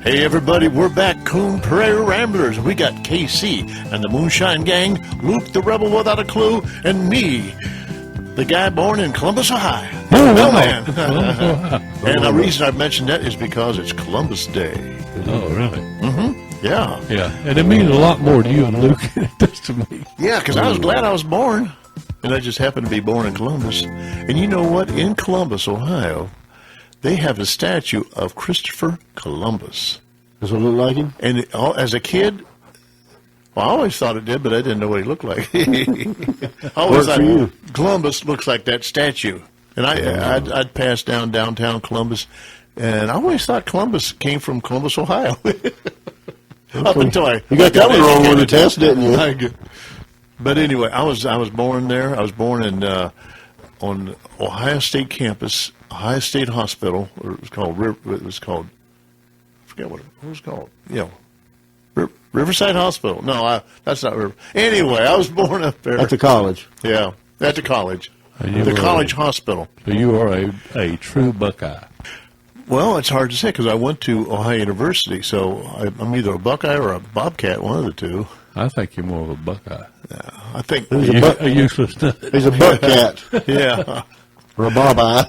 Hey everybody, we're back, Coon Prairie Ramblers. We got KC and the Moonshine Gang, Luke the Rebel Without a Clue, and me, the guy born in Columbus, Ohio. Man. And the reason I mentioned that is because it's Columbus Day. Oh, really? Mm-hmm. Yeah. Yeah, and it means a lot more to you and Luke than it does to me. Yeah, because I was glad I was born, and I just happened to be born in Columbus. And you know what? In Columbus, Ohio, they have a statue of Christopher Columbus. Does it look like him? And as a kid, well, I always thought it did, but I didn't know what he looked like. I always thought Columbus looks like that statue. And I'd pass downtown Columbus, and I always thought Columbus came from Columbus, Ohio. Up until you got that one wrong on the test, didn't you? But anyway, I was born there. I was born in on Ohio State campus. Ohio State Hospital, or it was called, I forget what it was called. Riverside Hospital. No, that's not River. Anyway, I was born up there. At the college. Yeah, at the college. The college hospital. So you are a true Buckeye. Well, it's hard to say because I went to Ohio University, so I'm either a Buckeye or a Bobcat, one of the two. I think you're more of a Buckeye. I think a useless nut. He's a Buckcat. Yeah. Or a Bobeye.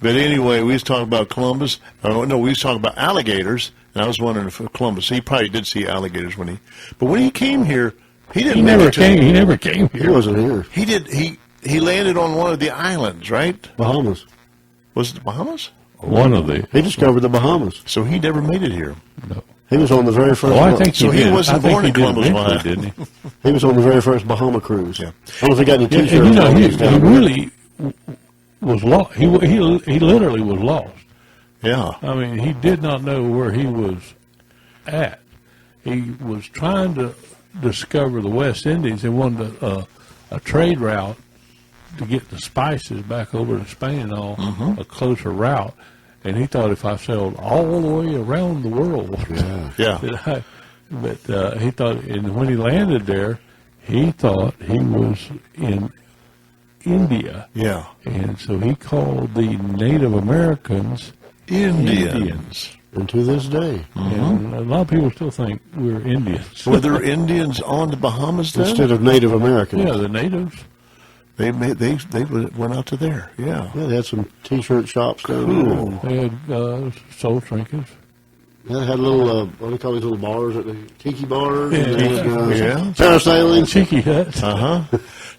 But anyway, we was talking about Columbus. No, we was talking about alligators, and I was wondering if Columbus, he probably did see alligators but when he came here, he didn't. He never came here. He wasn't here. He did. He landed on one of the islands, right? Bahamas. Was it the Bahamas? One of the. He discovered the Bahamas. So he never made it here. No. He was on the very first. Oh, I think so. He wasn't born in Columbus, didn't he? He was on the very first Bahama cruise. Yeah. I don't know if he got any T-shirts. He really was lost. He literally was lost. Yeah. I mean, he did not know where he was at. He was trying to discover the West Indies and wanted a trade route to get the spices back over to Spain and all, a closer route. And he thought if I sailed all the way around the world, but he thought, and when he landed there, he thought he was in India. Yeah. And so he called the Native Americans Indians. And to this day. And a lot of people still think we're Indians. Were there Indians on the Bahamas then? Instead of Native Americans. Yeah, the natives. They went out to there. Yeah. Yeah, they had some T-shirt shops down there. They had soul trinkets. Yeah, they had little, what do they call these little bars, tiki bars? Yeah. Parasailing. Cheeky huts.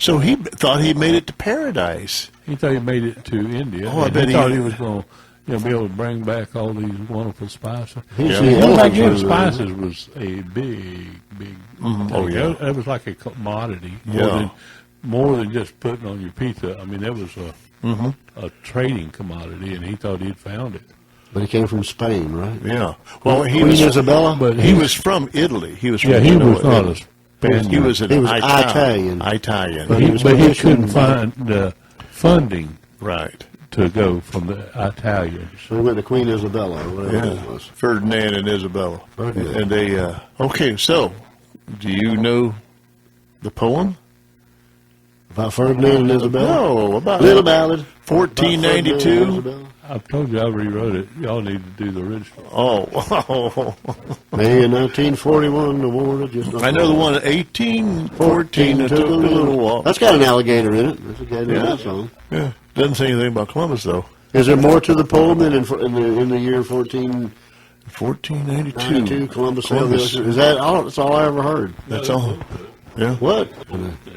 So he thought he made it to paradise. He thought he made it to India. Oh, I bet he thought he was going to be able to bring back all these wonderful spices. Back then, spices was a big thing. Oh, yeah. It was like a commodity. Yeah. More than just putting on your pizza. I mean, that was a trading commodity, and he thought he'd found it. But he came from Spain, right? Yeah. Well, he Queen was Isabella? but he was from Italy. He was from he was not a Spaniard. He was Italian. Italian. But he couldn't find the funding Right. to go from the Italians. So he went to Queen Isabella, or whatever it was. Ferdinand and Isabella. Ferdinand. And they, okay, so, do you know the poem? About Ferdinand and Isabella? No, about Little ballad. 1492. I've told you I rewrote it. Y'all need to do the original. Oh. May in 1941, the war that just... I know the one, 1814, it took a little while. That's got an alligator in it. That's a guy in that song. Yeah, doesn't say anything about Columbus, though. Is there more to the poem than in the year 1492? Columbus. Is that all? That's all I ever heard. That's all. Yeah. What?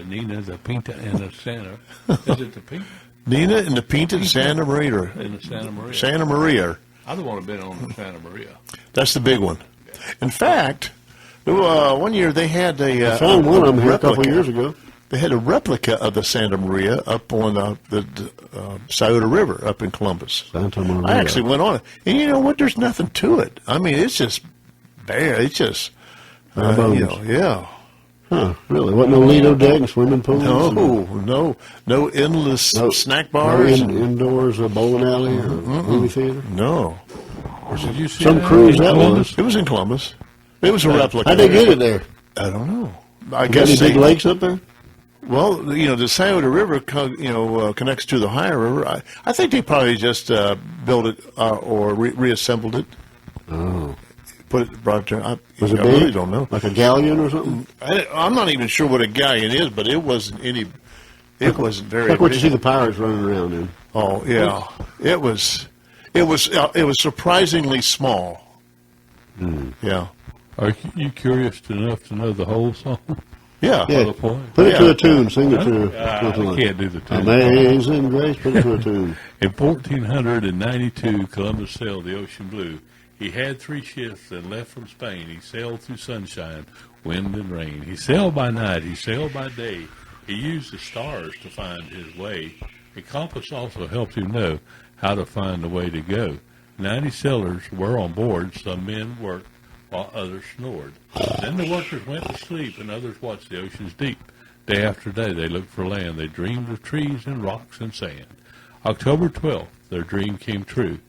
Nina, the Pinta, and the Santa. Is it the Pinta? Nina and the Pinta Santa Maria. And the Santa Maria. Santa Maria. I don't want to bet on the Santa Maria. That's the big one. In fact, one year they had I found one of them here a couple of years ago. They had a replica of the Santa Maria up on the Scioto River up in Columbus. Santa Maria. I actually went on it. And you know what? There's nothing to it. I mean, it's just bare. It's just, yeah. Huh, really? Wasn't no Lido deck and swimming pools? No endless snack bars. No indoors, a bowling alley or movie theater? No. Did you see Some cruise that was. It was in Columbus. It was a replica. How'd they get it there? I don't know. I Got guess any big lakes up there? Well, the Scioto River, connects to the Ohio River. I think they probably just built it or reassembled it. Oh. brought it to. I Was it really big? don't know. Like a galleon or something? I'm not even sure what a galleon is, but it wasn't any. It wasn't very. Like what you big. see the pirates running around in. Oh yeah, it was. It was surprisingly small. Yeah. Are you curious enough to know the whole song? Yeah. Yeah. the point. Put it to Yeah. a tune. Sing it to I something like can't do the tune. Amazing Grace. Put it to a tune. In 1492, Columbus sailed the ocean blue. He had 3 ships and left from Spain. He sailed through sunshine, wind, and rain. He sailed by night. He sailed by day. He used the stars to find his way. A compass also helped him know how to find the way to go. 90 sailors were on board. Some men worked while others snored. Then the workers went to sleep and others watched the oceans deep. Day after day they looked for land. They dreamed of trees and rocks and sand. October 12th, their dream came true.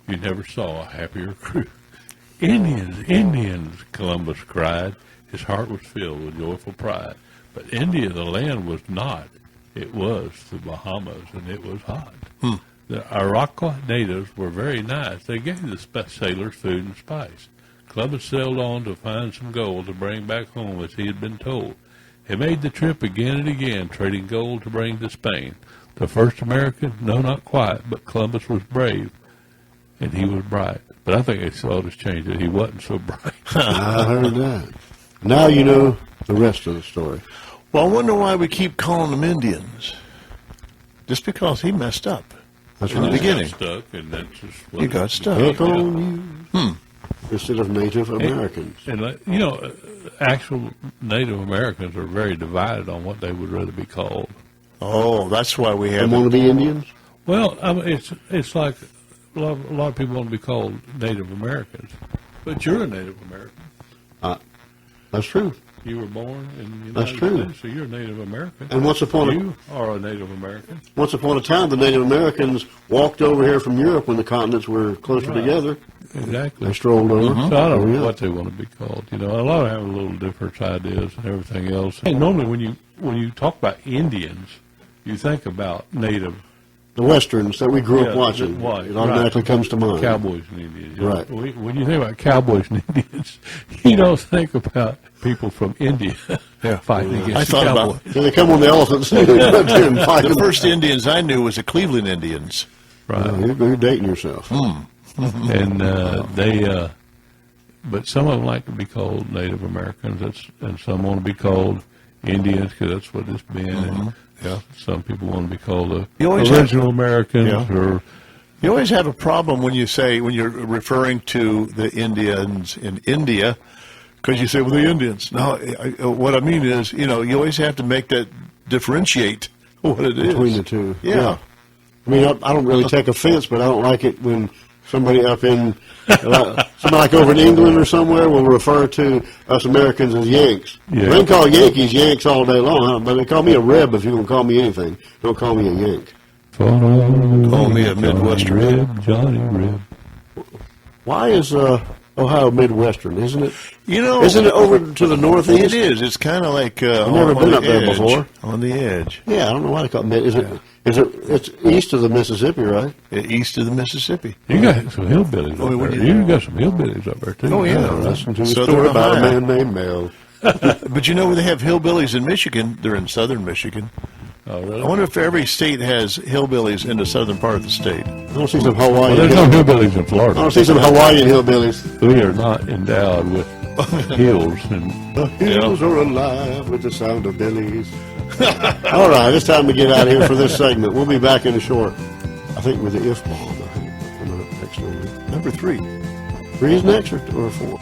You never saw a happier crew. Indians, Indians, Columbus cried. His heart was filled with joyful pride. But India, the land, was not. It was the Bahamas, and it was hot. The Iroquois natives were very nice. They gave the sailors food and spice. Columbus sailed on to find some gold to bring back home as he had been told. He made the trip again and again, trading gold to bring to Spain. The first American? No, not quite, but Columbus was brave, and he was bright. But I think they saw this change it. He wasn't so bright. I heard that. Now you know the rest of the story. Well, I wonder why we keep calling them Indians. Just because he messed up That's in the right. beginning. Stuck, and that's just what He got stuck. Heck on you. Instead of Native Americans. And actual Native Americans are very divided on what they would rather be called. Oh, that's why we They have. want to be Indians? Well, I mean, it's like a lot of people want to be called Native Americans, but you're a Native American. That's true. You were born in the That's United true. States, so you're a Native American. And once upon a You are a Native American. time, the Native Americans walked over here from Europe when the continents were closer Right. together. Exactly. They strolled over. So I don't know Yeah. what they want to be called. A lot of them have a little different ideas and everything else. And normally, when you talk about Indians, you think about Native The Westerns that we grew up watching. white, It automatically right. comes to mind. Cowboys and Indians. Right. When you think about cowboys and Indians, you don't think about people from India fighting against I the thought cowboy. about Yeah, they come on the elephants and they run there and fight the them. first Indians I knew was the Cleveland Indians. Right. You're dating yourself. And but some of them like to be called Native Americans, and some want to be called Indians because that's what it's been. And some people want to be called You always original Americans Yeah. or You always have a problem when you're referring to the Indians in India, because you say, well, the Indians. No, what I mean is, you always have to make that differentiate what it is. Between the two. Yeah. I mean, I don't really take offense, but I don't like it when somebody up in, somebody like over in England or somewhere will refer to us Americans as Yanks. Yeah. They can call Yankees Yanks all day long, huh? But they call me a Reb if you're going to call me anything. Don't call me a Yank. Call me a Midwestern. Rib, Johnny Rib. Why is Ohio Midwestern, isn't it? Isn't it over to the northeast? It is. It's kind of like I've never been up there before. On the edge, Yeah, I don't know why they call it Mid. It's east of the Mississippi, right? east of the Mississippi. You got some hillbillies Oh, up when there. You got some hillbillies up there too. Oh, yeah. Listen to the Southern story about a Ohio. man named Mel. But where they have hillbillies in Michigan, they're in southern Michigan. Oh, really? I wonder if every state has hillbillies in the southern part of the state. I want to see some Well, Hawaiian. there's no hillbillies in Florida. I want to see some Hawaiian hillbillies. We are not endowed with hills and The hills are alive with the sound of billies. All right, it's time to get out of here for this segment. We'll be back in a short. I think with the if bomb. I think coming up next week. Number 3. 3 is next or 4?